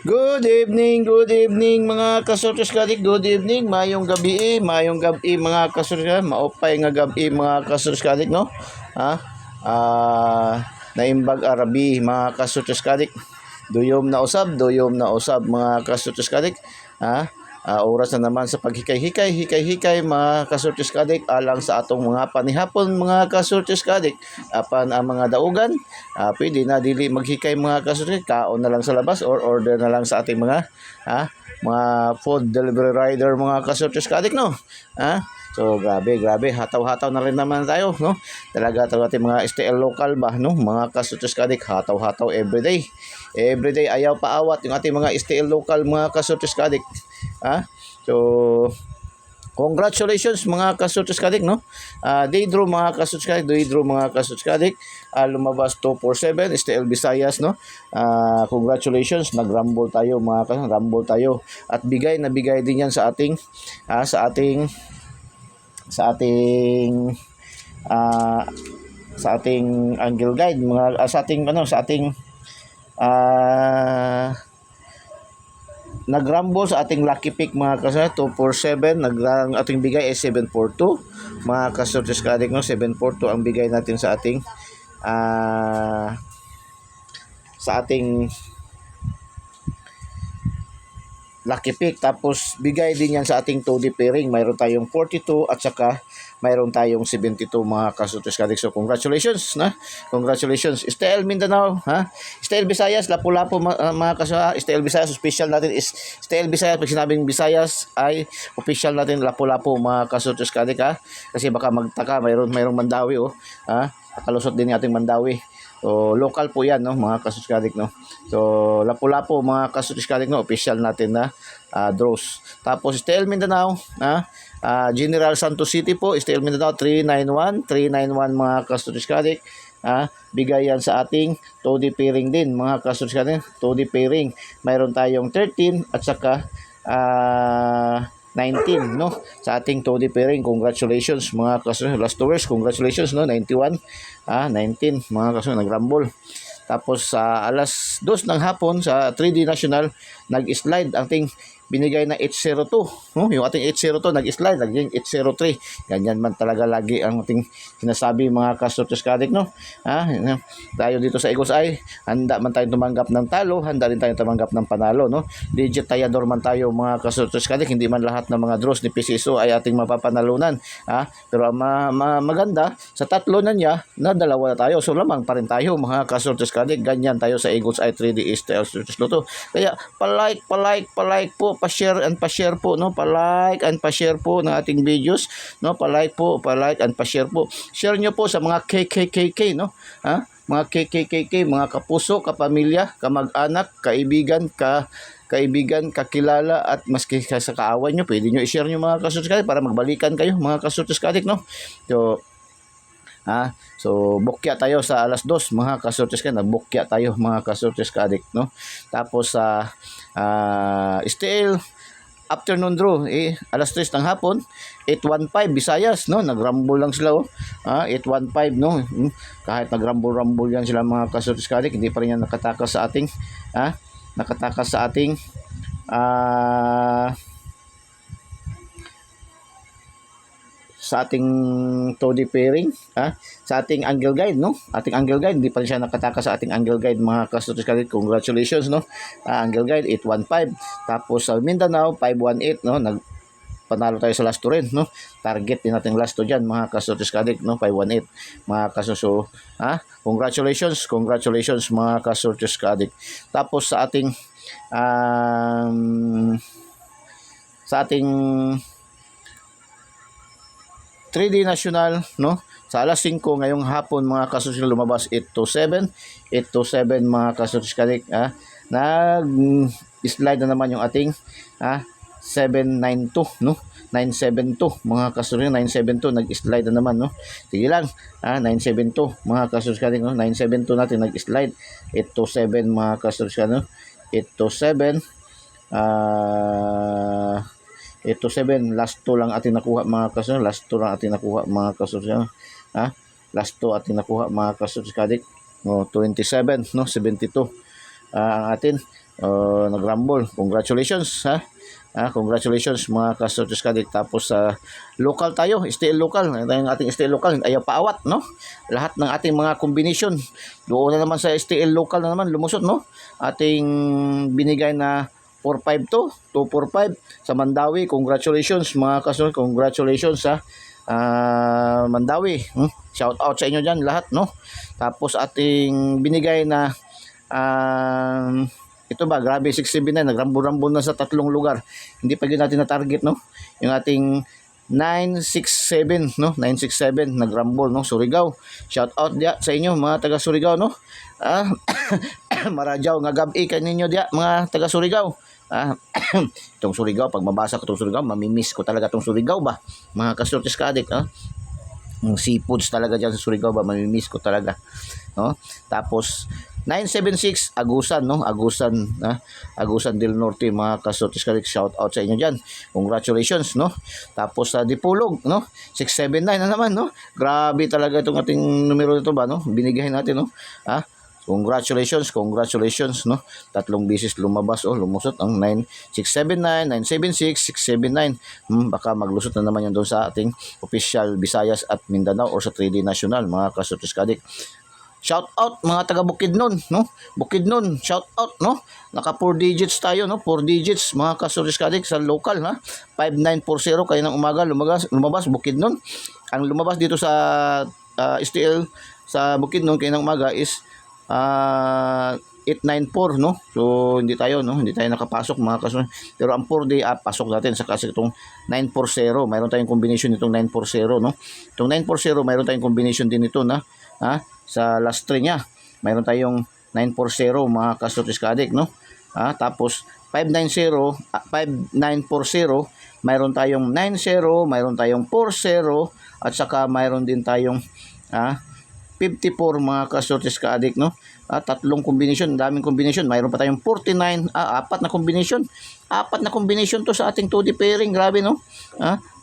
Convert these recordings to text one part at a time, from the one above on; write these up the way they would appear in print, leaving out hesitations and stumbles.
Good evening mga kasortes kadik. Good evening, mayong gabi mga kasortes kadik. Maupay nga gabi mga kasortes kadik, no? Ha? Naimbag arabi mga kasortes kadik. Duyom na usab mga kasortes kadik. Ha? Oras na naman sa paghikay-hikay mga kasortes kadik alang sa atong mga panihapon mga kasortes kadik. Apan ang mga daugan, pwede na dili maghikay mga kasortes, kaon na lang sa labas or order na lang sa ating mga food delivery rider mga kasortes kadik, no? So grabe, hataw-hataw na rin naman tayo, no? Talaga ating mga STL local ba, no? Mga kasortes kadik, hataw-hataw everyday. Everyday ayaw paawat yung ating mga STL local mga kasortes kadik. So congratulations mga kasortes kadik, no? Day draw mga kasortes kadik. Lumabas 247 STL Visayas, no? Congratulations, nagrumble tayo mga kasortes, rumble tayo at bigay din yan sa ating sa ating angle guide mga sa ating nagrumble sa ating lucky pick mga kasortes 247. Ating bigay ay 742 mga kasortes kadik, no? 742 ang bigay natin sa ating lucky pick. Tapos bigay din yan sa ating 2D pairing. Mayroon tayong 42 at saka mayroon tayong 72 mga kasortes kadik. So congratulations, na? Congratulations STL Mindanao, STL Visayas, Lapu-Lapu mga kasortes. STL Visayas official natin is STL Visayas. Pag sinabing Visayas ay official natin Lapu-Lapu mga kasortes kadik, kasi baka magtaka, mayroong Mandawi, nakalusot din yung ating Mandawi. So local po yan, no, mga kasortes kadik, no? So Lapu-Lapu mga kasortes kadik, no, official natin na draws. Tapos STL Mindanao, General Santos City po, STL Mindanao 391 mga kasortes kadik. Bigay yan sa ating 2D pairing din mga kasortes kadik. 2D pairing, mayroon tayong 13 at saka 19, no, sa ating 2D pairing. Congratulations mga kasortes. Last hours, congratulations, no, 91 19 mga kasortes, nagrumble. Tapos sa alas 2 ng hapon sa 3D National, nag-slide ang ating binigay na 802, no? Yung ating 802 nag-slide, naging 803. Ganyan man talaga lagi ang ating sinasabi mga kasortes kadik, no? Tayo dito sa Eagles Eye, handa man tayong tumanggap ng talo, handa rin tayong tumanggap ng panalo, no? Legit tayador man tayo mga kasortes kadik, hindi man lahat ng mga draws ni PCSO ay ating mapapanalunan, pero maganda sa tatlo na niya na dalawa na tayo, so lamang pa rin tayo mga kasortes kadik. Ganyan tayo sa Eagles Eye 3D STL Lotto. Kaya pa-like po, pa-share and pa-share po, no? Pa-like and pa-share po ng ating videos, no? Pa-like and pa-share po. Share nyo po sa mga KKKK, no? Mga KKKK, mga kapuso, kapamilya, kamag-anak, kaibigan, kakilala, at maski sa kaaway nyo, pwede nyo i-share nyo mga kasortes kadik para magbalikan kayo mga kasortes kadik, no? So bukya tayo sa alas 2 mga kasortes kadik, nagbukya tayo mga kasortes kadik, no? Tapos sa STL afternoon draw, alas 3 ng hapon, 815 Visayas, no? Nagrumble lang sila, 815, no? Kahit nagrumble yan sila mga kasortes kadik, hindi pa rin yan nakatakas sa ating sa ating 2D pairing, sa ating angle guide, no? Ating angle guide, hindi pa rin siya nakataka sa ating angle guide mga kasortes kadik. Congratulations, no? Angle guide 815. Tapos sa Mindanao 518, no? Nagpanalo tayo sa last 2 rin, no? Target din natin last 2 dyan mga kasortes kadik, no? 518 mga kasortes. So, congratulations mga kasortes kadik. Tapos sa ating 3D National, no? Sa alas 5 ngayong hapon mga kasortes, lumabas 827 mga kasortes kadik. Nag-slide na naman yung ating 792, no? 972 mga kasortes, 972 nag-slide na naman, no? Sige lang, 972 mga kasortes kadik, no? 972 natin nag-slide. 827 mga kasortes kadik, no? 827 last 2 lang ating nakuha mga kasortes. Last 2 mga kasortes kadik, no? 27, no? 72 ang atin. nag-rumble. Congratulations ha. Congratulations mga kasortes kadik. Tapos local tayo, STL local. Ito yung ating STL local, ayaw paawat, no? Lahat ng ating mga combination. Doon na naman sa STL local na naman lumusot, no? Ating binigay na 452, 245 sa Mandawi. Congratulations mga kasortes, congratulations sa Mandawi. Shout out sa inyo diyan lahat, no? Tapos ating binigay na ito ba, grabe, 679, nagrambo-rambo na sa 3 lugar. Hindi pa yun natin na-target, no? Yung ating 967, no? 967, nagrambol, no? Surigao. Shout out dia sa inyo, mga taga Surigao, no? Marajaw, nga gabi kaninyo dia, mga taga Surigao. Itong Surigao, pag mabasa ko itong Surigao, mamimiss ko talaga itong Surigao ba? Mga kasortes ka-adik, yung seafoods talaga dyan sa Surigao ba, mamimiss ko talaga, no? Tapos 976 Agusan, no? Agusan del Norte, mga kasortes kadik, shout out sa inyo diyan. Congratulations, no? Tapos sa Dipolog, no? 679 na naman, no? Grabe talaga itong ating numero nito ba, no? Binigay natin, no? Congratulations, no? 3 beses lumabas, lumusot ang 9679, 976, 679. Baka maglusot na naman yan doon sa ating official Visayas at Mindanao or sa 3D National, mga kasortes kadik. Shout out mga taga Bukidnon, no? Bukidnon, shout out, no? Naka 4 digits tayo, no? 4 digits mga kasortes kadik sa local, ha? 5940 kayo ng umaga lumabas Bukidnon. Ang lumabas dito sa STL sa Bukidnon kayo ng umaga is 894, no? So hindi tayo nakapasok mga kasortes. Pero ang 4-day pasok natin sa kasi itong 940. Mayroon tayong combination nitong 940, no? Itong 940 mayroon tayong combination din ito na sa last string niya. Mayroon tayong 940 mga kasortes kadik, no? Tapos 5940, mayroon tayong 90, mayroon tayong 40 at saka mayroon din tayong 54 mga kasortes kaadik, no? Tatlong combination, daming combination. Mayroon pa tayong 49, apat na combination. Apat na combination to sa ating 2D pairing, grabe, no?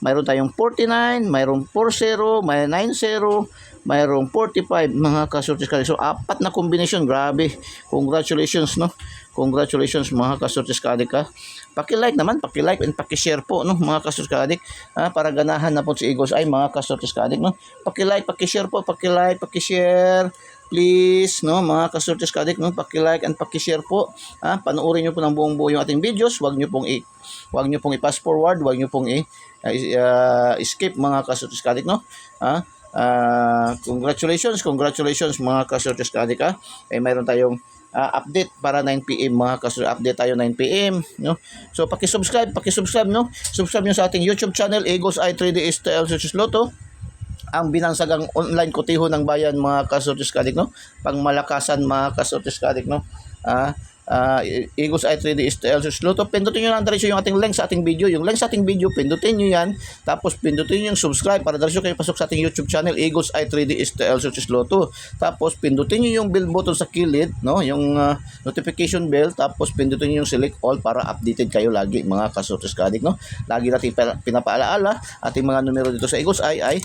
Mayroon tayong 49, mayroong 40, may 90, mayroong 45 mga kasortes kaadik. So apat na combination, grabe. Congratulations, no? Congratulations mga kasortes kaadik, ha. Paki-like naman, paki-like and paki-share po, no, mga kasortes kaadik, para ganahan na po si Eagles ay mga kasortes kaadik, no. Paki-like, paki-share po, paki-like, paki-share. Please, no, mga kasortes kaadik, no, paki-like and paki-share po. Panoorin niyo po ng buong buo yung ating videos. Huwag niyo pong i-pass forward, huwag niyo pong skip mga kasortes kaadik, no. Congratulations mga kasortes kaadik, ha. Mayroon tayong update para 9 PM mga kasortes, update tayo 9 PM, no. So paki-subscribe, no. Subscribe niyo sa ating YouTube channel Eagles Eye 3D STL Success Lotto, ang binansagang online kotiho ng bayan mga kasortes kaadik, no. Pangmalakasan mga kasortes kaadik, no. Eagles Eye 3D STL Success Lotto. Pindutin nyo lang diretso yung ating link sa ating video. Yung link sa ating video, pindutin nyo yan. Tapos pindutin nyo yung subscribe para diretso kayo pasok sa ating YouTube channel Eagles Eye 3D STL Success Lotto. Tapos pindutin nyo yung bell button sa kilid, no, yung notification bell. Tapos pindutin nyo yung select all para updated kayo lagi mga kasortes kaadik, no. Lagi natin pinapaalaala ating mga numero dito sa Eagles Eye ay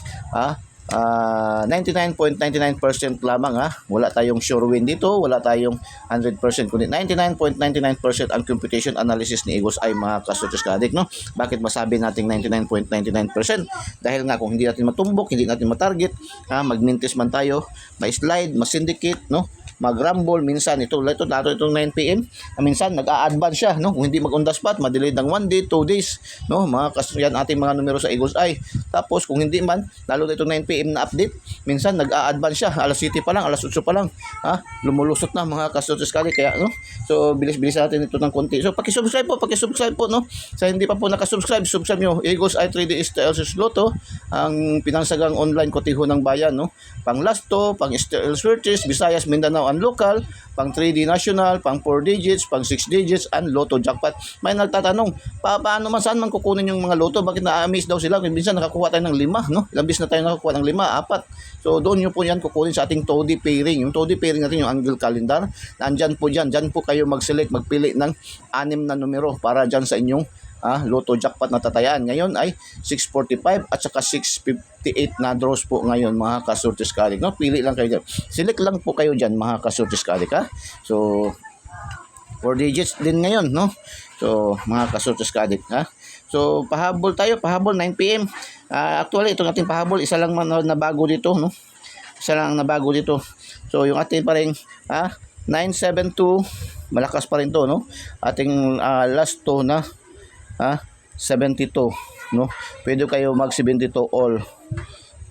99.99% lamang, wala tayong sure win dito, wala tayong 100%, kundi 99.99% ang computation analysis ni Eagles ay mga kasortes kaadik, no. Bakit masabi nating 99.99%? Dahil nga kung hindi natin matumbok, hindi natin matarget, magmintis man tayo, ma-slide, ma-syndicate, no, mag-rumble, minsan itong 9 PM, minsan nag-a-advance siya, no, kung hindi mag-on the spot, ma-delay ng 1 day, 2 days, no, mga yan ating mga numero sa Eagles Eye. Tapos kung hindi man, lalo na itong 9 PM na update, minsan nag-a-advance siya, alas 7 pa lang, alas 8 pa lang, lumulusot na mga kasortes kaadik, kaya, no, so bilis-bilis natin ito ng konti. So paki-subscribe po, no. Sa hindi pa po nakasubscribe, subscribe nyo Eagles Eye 3D STL Success Lotto, ang pinansagang online kotiho ng bayan, no. Pang Lasto, pang STL Swerte, Visayas, Mindanao, and local, pang 3D national, pang 4 digits, pang 6 digits, and Lotto jackpot. May nagtatanong, paano man, saan man kukunin yung mga Lotto? Bakit na-amaze daw sila? Minsan nakakuha tayo ng 5, no? Ilang bis na tayo nakakuha ng 5, 4. So doon nyo po yan kukunin sa ating 2D pairing. Yung 2D pairing natin, yung angle calendar, nandyan po dyan. Dyan po kayo mag-select, magpili ng 6 na numero para dyan sa inyong Lotto jackpot na tatayan. Ngayon ay 645 at saka 658 na draws po ngayon mga kasortes kaadik, no. Pili lang kayo dyan. Select lang po kayo dyan mga kasortes kaadik, ha. So 4 digits din ngayon, no? So, mga kasortes ka-addict, ha? So, pahabol tayo, pahabol 9 PM. Actually, itong ating pahabol, isa lang man na bago dito, no? Isa lang na bago dito. So, yung ating pa rin, 972, malakas pa rin to, no? Ating last to na, 72, no? Pwede kayo mag 72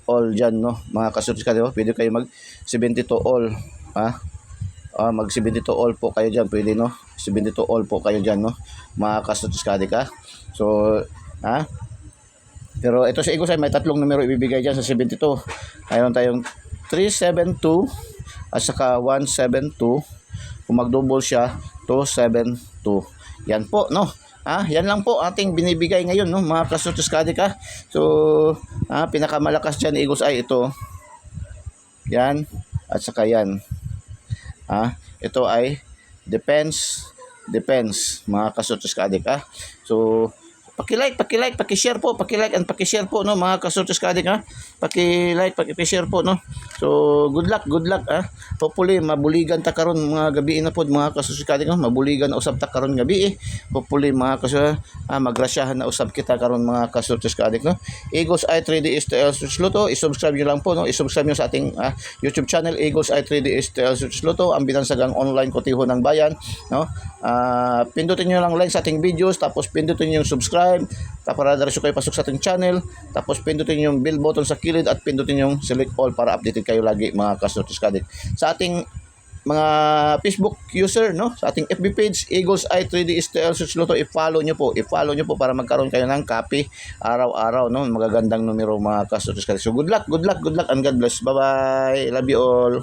all dyan, no? Mga kasortes ka-addict, pwede kayo mag 72 all, mag 72 all po kayo dyan, pwede, no? 72 all po kayo dyan, no? Mga kasortes ka-addict, So, pero ito sa Eagles ay may tatlong numero ibibigay dyan sa 72. Mayroon tayong 372 at saka 172. Kung mag-double siya, 272. Yan po, no? Yan lang po ating binibigay ngayon, no? Mga kasortes ka-addict, So, pinakamalakas dyan ni Eagles ay ito. Yan. At saka yan. Ito ay depends, mga kasortes ka-addict, So, paki-like, paki-share po, and paki-share po, no, mga kasortes ka-addict, Paki-like, paki-share po, no. So, good luck, Hopefully mabuligan ta karon mga gabi na pod, mga kasortes ka-addict, mabuligan na usab ta karon gabi. Hopefully mga kasortes, magrasyahan na usab kita karon mga kasortes ka-addict, no. Eagles Eye 3D STL Suits Luto, i-subscribe niyo lang po, no. I-subscribe niyo sa ating YouTube channel Eagles Eye 3D STL Suits Luto, ang binansagang online kotiho ng bayan, no. Pindutin niyo lang like sa ating videos, tapos pindutin niyo yung subscribe, para diretso kayo pasok sa ating channel, tapos pindutin yung bell button sa kilid at pindutin yung select all para updated kayo lagi, mga kasortes ka-addict. Sa ating mga Facebook user, no, sa ating FB page Eagles Eye 3D STL Suits Luto, i-follow nyo po para magkaroon kayo ng copy araw-araw, no, magagandang numero, mga kasortes ka-addict. So good luck, and God bless. Bye bye, love you all.